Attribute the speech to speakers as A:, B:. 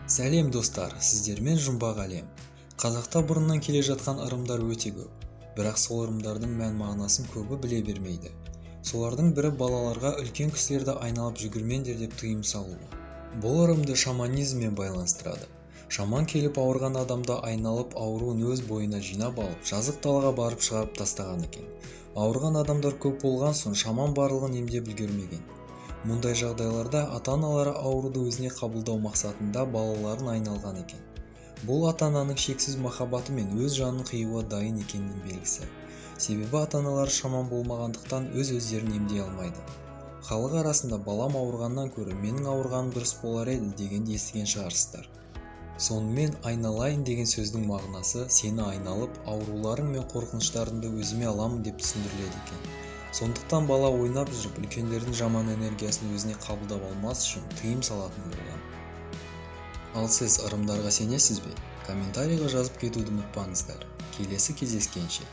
A: Сәлем достар, сіздермен жұмбақ әлем. Қазақта бұрыннан келе жатқан ырымдар өте көп. Бірақ сол ырымдардың мән-мағынасын көбі біле бермейді. Солардың бірі балаларға үлкен кісілерді айналып жүгірмеңдер деп тыйым салуы. Бұл ырымды шаманизммен байланыстырады. Шаман келіп ауырған адамды айналып ауруын өз бойына жинап алып, жазық далаға барып шығарып тастаған екен. Ауырған адамдар көп болған соң шаман барлығын емдеп үлгермеген. Мұндай жағдайларда ата-аналары ауруды өзіне қабылдау мақсатында балаларын айналған екен. Бұл ата-ананың шексіз махаббаты мен өз жанын қиюға дайын екенінің белгісі. Себебі ата-аналары шаман болмағандықтан өз-өздерін емдей алмайды. Халық арасында балам ауырғаннан көрі менің ауырғаным дұрыс болар еді дегенді естіген шығарсыздар. Сонымен айналайын деген сөздің мағынасы сені айналып, ауруларың мен қорқыныштарыңды өзіме аламын деп түсіндіріледі екен. Сондықтан бала ойнап жүріп, үлкендердің жаман энергиясын өзіне қабылдап алмас үшін тыйым салатын болған. Ал сіз ырымдарға сенесіз бе? Комментарийға жазып кетуді ұмытпаңыздар. Келесі кездескенше.